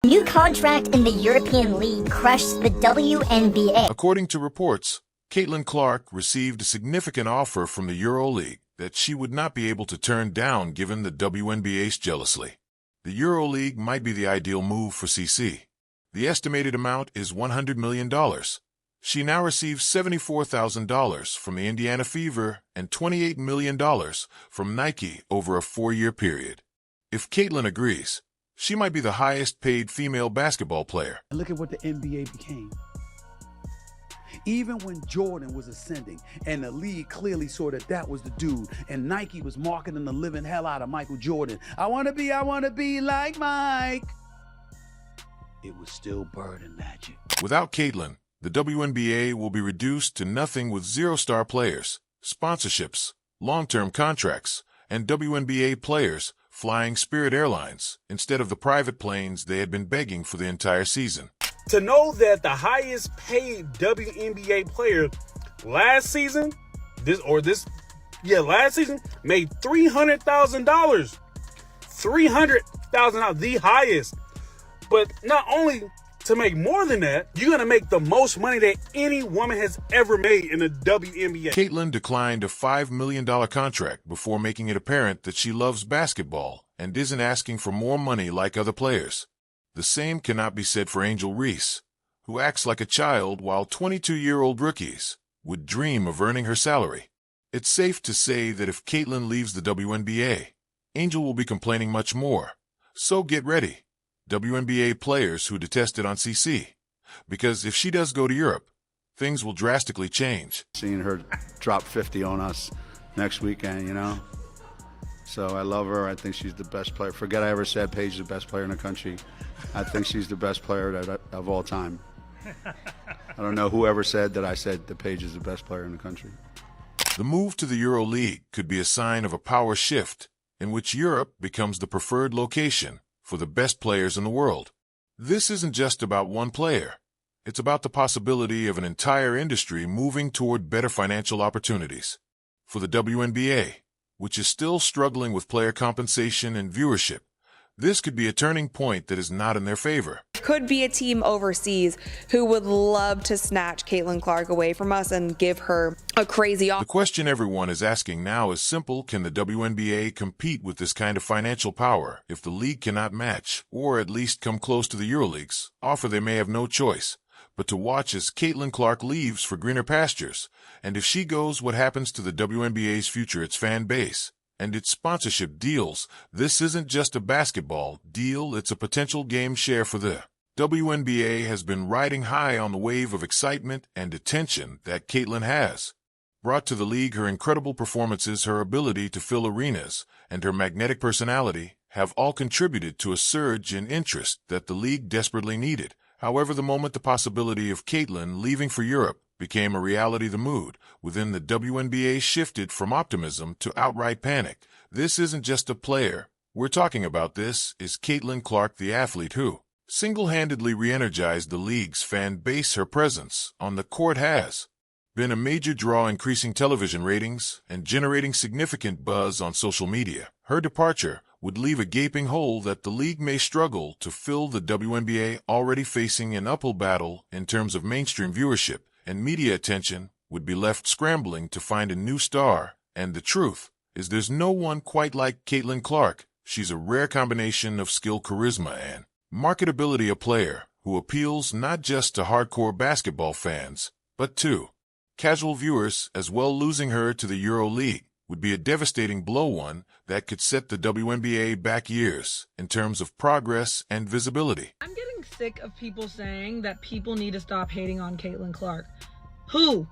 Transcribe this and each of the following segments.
New contract in the European League crushed the WNBA. According to reports, Caitlin Clark received a significant offer from the EuroLeague that she would not be able to turn down given the WNBA's jealousy. The EuroLeague might be the ideal move for CC. The estimated amount is $100 million. She now receives $74,000 from the Indiana Fever and $28 million from Nike over a 4-year period. If Caitlin agrees, she might be the highest-paid female basketball player. Look at what the NBA became. Even when Jordan was ascending and the league clearly saw that that was the dude, and Nike was marketing the living hell out of Michael Jordan. I want to be like Mike. It was still Bird and Magic. Without Caitlin, the WNBA will be reduced to nothing with zero-star players, sponsorships, long-term contracts, and WNBA players flying Spirit Airlines instead of the private planes they had been begging for the entire season. To know that the highest paid WNBA player last season made $300,000. $300,000, the highest. But not only to make more than that, you're going to make the most money that any woman has ever made in the WNBA. Caitlin declined a $5 million contract before making it apparent that she loves basketball and isn't asking for more money like other players. The same cannot be said for Angel Reese, who acts like a child while 22-year-old rookies would dream of earning her salary. It's safe to say that if Caitlin leaves the WNBA, Angel will be complaining much more. So get ready, WNBA players who detested on CC, because if she does go to Europe, things will drastically change. Seeing her drop 50 on us next weekend, you know? So I love her. I think she's the best player. Forget I ever said Paige is the best player in the country. I think she's the best player of all time. I don't know whoever said that I said that Paige is the best player in the country. The move to the EuroLeague could be a sign of a power shift in which Europe becomes the preferred location for the best players in the world. This isn't just about one player. It's about the possibility of an entire industry moving toward better financial opportunities. For the WNBA, which is still struggling with player compensation and viewership, this could be a turning point that is not in their favor. Could be a team overseas who would love to snatch Caitlin Clark away from us and give her a crazy offer. The question everyone is asking now is simple. Can the WNBA compete with this kind of financial power if the league cannot match, or at least come close to the EuroLeague's offer? They may have no choice but to watch as Caitlin Clark leaves for greener pastures. And if she goes, what happens to the WNBA's future, its fan base, and its sponsorship deals? This isn't just a basketball deal, it's a potential game share for the WNBA. Has been riding high on the wave of excitement and attention that Caitlin has brought to the league. Her incredible performances, her ability to fill arenas, and her magnetic personality have all contributed to a surge in interest that the league desperately needed. However, the moment the possibility of Caitlin leaving for Europe became a reality, the mood within the WNBA shifted from optimism to outright panic. This isn't just a player we're talking about. This is Caitlin Clark, the athlete who single-handedly re-energized the league's fan base. Her presence on the court has been a major draw, increasing television ratings and generating significant buzz on social media. Her departure would leave a gaping hole that the league may struggle to fill. The WNBA, already facing an uphill battle in terms of mainstream viewership and media attention, would be left scrambling to find a new star. And the truth is, there's no one quite like Caitlin Clark. She's a rare combination of skill, charisma, and marketability, a player who appeals not just to hardcore basketball fans, but to casual viewers as well. Losing her to the EuroLeague would be a devastating blow, one that could set the WNBA back years in terms of progress and visibility. I'm getting sick of people saying that people need to stop hating on Caitlin Clark. Who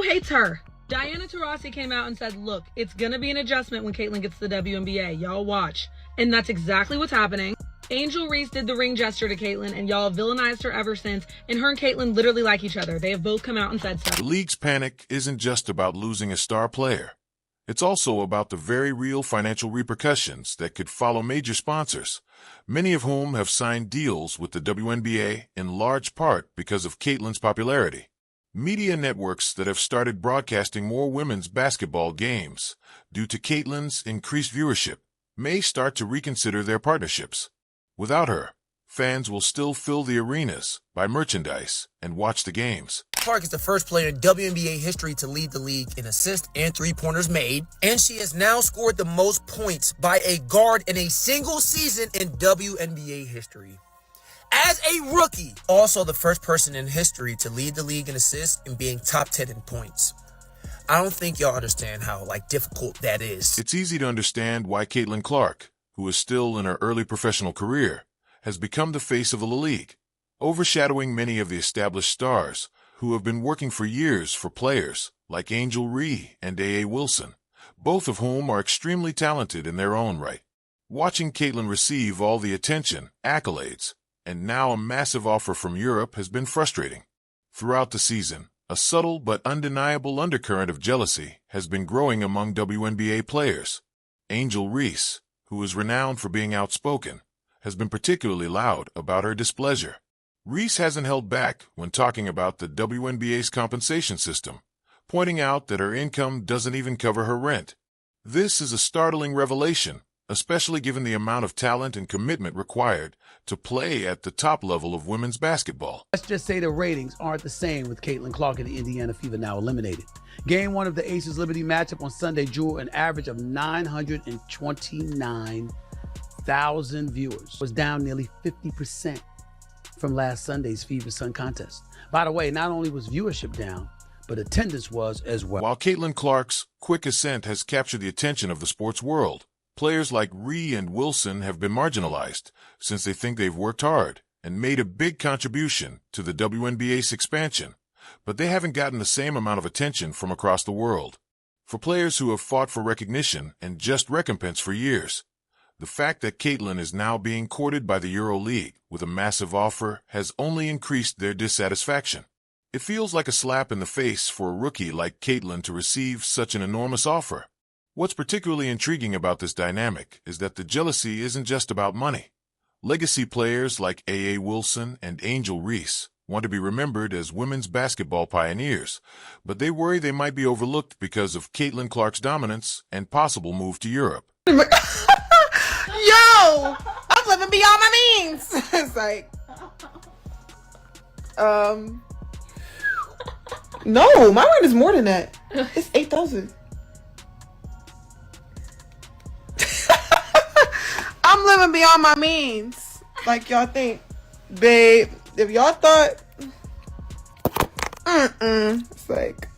hates her? Diana Taurasi came out and said, look, it's going to be an adjustment when Caitlin gets to the WNBA. Y'all watch. And that's exactly what's happening. Angel Reese did the ring gesture to Caitlin, and y'all have villainized her ever since. And her and Caitlin literally like each other. They have both come out and said so. The league's panic isn't just about losing a star player. It's also about the very real financial repercussions that could follow. Major sponsors, many of whom have signed deals with the WNBA in large part because of Caitlin's popularity. Media networks that have started broadcasting more women's basketball games due to Caitlin's increased viewership may start to reconsider their partnerships. Without her, fans will still fill the arenas, buy merchandise, and watch the games. Clark is the first player in WNBA history to lead the league in assists and three-pointers made, and she has now scored the most points by a guard in a single season in WNBA history. As a rookie, also the first person in history to lead the league in assists and being top 10 in points. I don't think y'all understand how, difficult that is. It's easy to understand why Caitlin Clark, who is still in her early professional career, has become the face of the league, overshadowing many of the established stars who have been working for years for players like Angel Reese and A.A. Wilson, both of whom are extremely talented in their own right. Watching Caitlin receive all the attention, accolades, and now a massive offer from Europe has been frustrating. Throughout the season, a subtle but undeniable undercurrent of jealousy has been growing among WNBA players. Angel Reese, who is renowned for being outspoken, has been particularly loud about her displeasure. Reese hasn't held back when talking about the WNBA's compensation system, pointing out that her income doesn't even cover her rent. This is a startling revelation, especially given the amount of talent and commitment required to play at the top level of women's basketball. Let's just say the ratings aren't the same with Caitlin Clark and the Indiana Fever now eliminated. Game 1 of the Aces Liberty matchup on Sunday drew an average of 929,000 viewers. Was down nearly 50% from last Sunday's Fever Sun contest. By the way, not only was viewership down, but attendance was as well. While Caitlin Clark's quick ascent has captured the attention of the sports world, players like Reese and Wilson have been marginalized since they think they've worked hard and made a big contribution to the WNBA's expansion, but they haven't gotten the same amount of attention from across the world. For players who have fought for recognition and just recompense for years, the fact that Caitlin is now being courted by the EuroLeague with a massive offer has only increased their dissatisfaction. It feels like a slap in the face for a rookie like Caitlin to receive such an enormous offer. What's particularly intriguing about this dynamic is that the jealousy isn't just about money. Legacy players like A.A. Wilson and Angel Reese want to be remembered as women's basketball pioneers, but they worry they might be overlooked because of Caitlin Clark's dominance and possible move to Europe. Yo, I'm living beyond my means. It's like, no, my rent is more than that. It's 8,000. I'm living beyond my means. Like y'all think, babe. If y'all thought, it's like,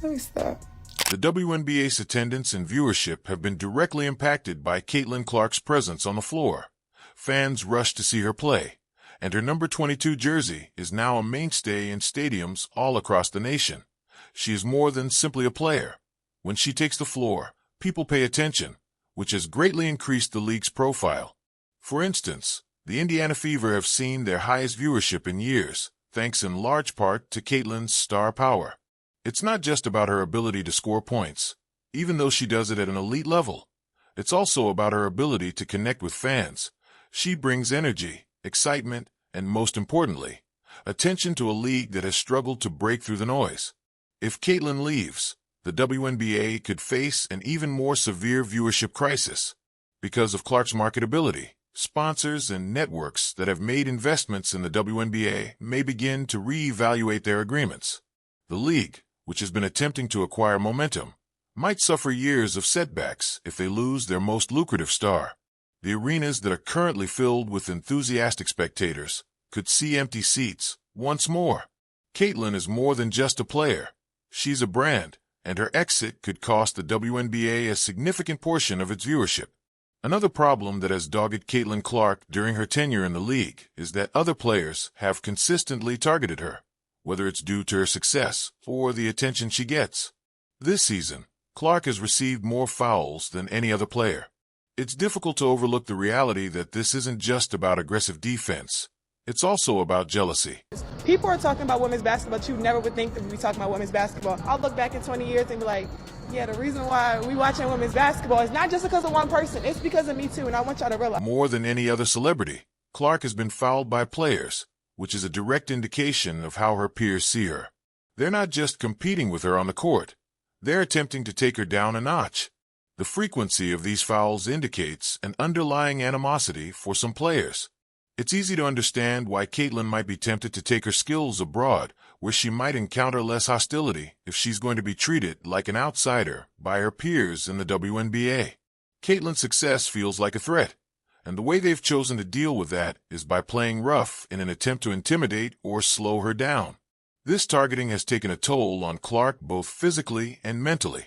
let me stop. The WNBA's attendance and viewership have been directly impacted by Caitlin Clark's presence on the floor. Fans rush to see her play, and her number 22 jersey is now a mainstay in stadiums all across the nation. She is more than simply a player. When she takes the floor, people pay attention, which has greatly increased the league's profile. For instance, the Indiana Fever have seen their highest viewership in years, thanks in large part to Caitlin's star power. It's not just about her ability to score points, even though she does it at an elite level. It's also about her ability to connect with fans. She brings energy, excitement, and most importantly, attention to a league that has struggled to break through the noise. If Caitlin leaves, the WNBA could face an even more severe viewership crisis. Because of Clark's marketability, sponsors and networks that have made investments in the WNBA may begin to reevaluate their agreements. The league, which has been attempting to acquire momentum, might suffer years of setbacks if they lose their most lucrative star. The arenas that are currently filled with enthusiastic spectators could see empty seats once more. Caitlin is more than just a player. She's a brand, and her exit could cost the WNBA a significant portion of its viewership. Another problem that has dogged Caitlin Clark during her tenure in the league is that other players have consistently targeted her, whether it's due to her success or the attention she gets. This season, Clark has received more fouls than any other player. It's difficult to overlook the reality that this isn't just about aggressive defense. It's also about jealousy. People are talking about women's basketball, but you never would think that we'd be talking about women's basketball. I'll look back in 20 years and be like, yeah, the reason why we watching women's basketball is not just because of one person. It's because of me too, and I want y'all to realize. More than any other celebrity, Clark has been fouled by players, which is a direct indication of how her peers see her. They're not just competing with her on the court. They're attempting to take her down a notch. The frequency of these fouls indicates an underlying animosity for some players. It's easy to understand why Caitlin might be tempted to take her skills abroad, where she might encounter less hostility if she's going to be treated like an outsider by her peers in the WNBA. Caitlin's success feels like a threat, and the way they've chosen to deal with that is by playing rough in an attempt to intimidate or slow her down. This targeting has taken a toll on Clark both physically and mentally.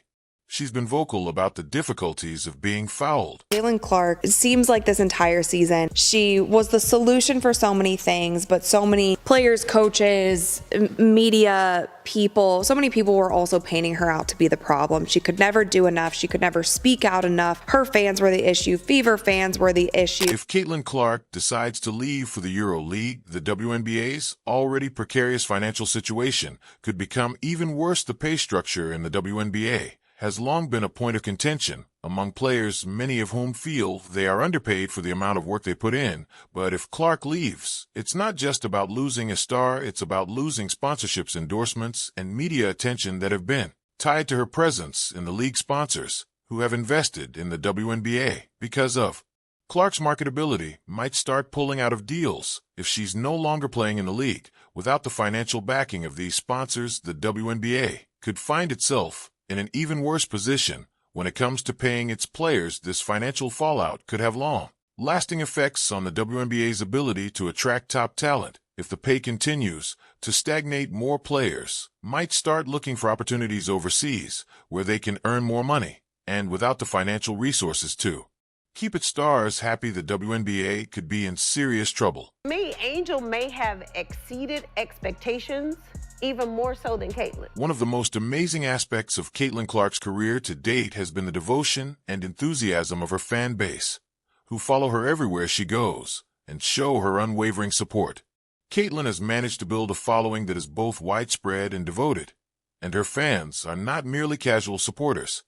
She's been vocal about the difficulties of being fouled. Caitlin Clark, it seems like this entire season, she was the solution for so many things, but so many players, coaches, media people, so many people were also painting her out to be the problem. She could never do enough. She could never speak out enough. Her fans were the issue. Fever fans were the issue. If Caitlin Clark decides to leave for the EuroLeague, the WNBA's already precarious financial situation could become even worse. The pay structure in the WNBA has long been a point of contention among players, many of whom feel they are underpaid for the amount of work they put in. But if Clark leaves, it's not just about losing a star, it's about losing sponsorships, endorsements, and media attention that have been tied to her presence in the league sponsors who have invested in the WNBA. Because of Clark's marketability might start pulling out of deals if she's no longer playing in the league. Without the financial backing of these sponsors, the WNBA could find itself in an even worse position when it comes to paying its players. This financial fallout could have long-lasting effects on the WNBA's ability to attract top talent. If the pay continues to stagnate, more players might start looking for opportunities overseas where they can earn more money, and without the financial resources to keep its stars happy, the WNBA could be in serious trouble. For me, Angel may have exceeded expectations, even more so than Caitlin. One of the most amazing aspects of Caitlin Clark's career to date has been the devotion and enthusiasm of her fan base, who follow her everywhere she goes and show her unwavering support. Caitlin has managed to build a following that is both widespread and devoted, and her fans are not merely casual supporters.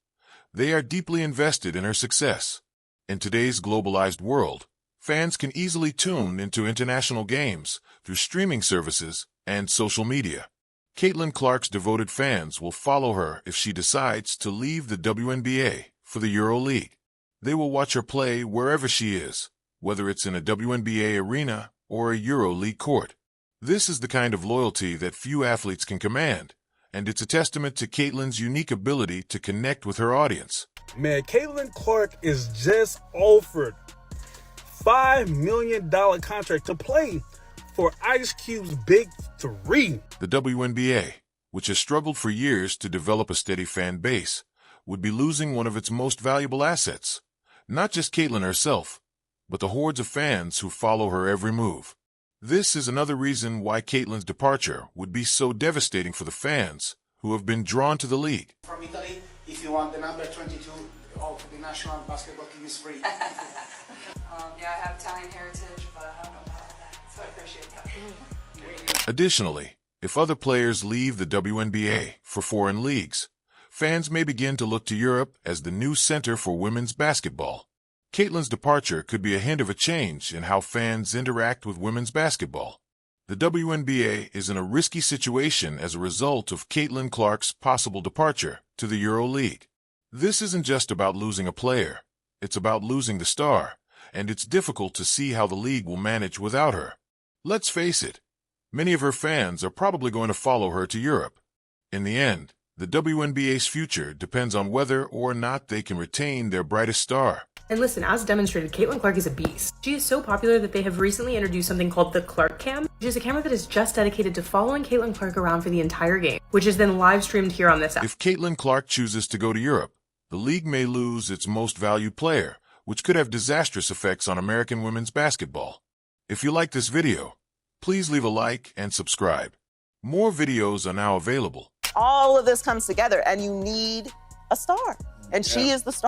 They are deeply invested in her success. In today's globalized world, fans can easily tune into international games through streaming services and social media. Caitlin Clark's devoted fans will follow her if she decides to leave the WNBA for the EuroLeague. They will watch her play wherever she is, whether it's in a WNBA arena or a EuroLeague court. This is the kind of loyalty that few athletes can command, and it's a testament to Caitlin's unique ability to connect with her audience. Man, Caitlin Clark is just offered $5 million contract to play for Ice Cube's Big Three. The WNBA, which has struggled for years to develop a steady fan base, would be losing one of its most valuable assets. Not just Caitlin herself, but the hordes of fans who follow her every move. This is another reason why Caitlin's departure would be so devastating for the fans who have been drawn to the league. From Italy, if you want the number 22 of the national basketball team is free. Yeah, I have Italian heritage, but I don't know about that, so I appreciate that. Additionally, if other players leave the WNBA for foreign leagues, fans may begin to look to Europe as the new center for women's basketball. Caitlin's departure could be a hint of a change in how fans interact with women's basketball. The WNBA is in a risky situation as a result of Caitlin Clark's possible departure to the EuroLeague. This isn't just about losing a player, it's about losing the star, and it's difficult to see how the league will manage without her. Let's face it, many of her fans are probably going to follow her to Europe. In the end, the WNBA's future depends on whether or not they can retain their brightest star. And listen, as demonstrated, Caitlin Clark is a beast. She is so popular that they have recently introduced something called the Clark Cam, which is a camera that is just dedicated to following Caitlin Clark around for the entire game, which is then live streamed here on this app. If Caitlin Clark chooses to go to Europe, the league may lose its most valued player, which could have disastrous effects on American women's basketball. If you like this video, please leave a like and subscribe. More videos are now available. All of this comes together and you need a star, and she is the star.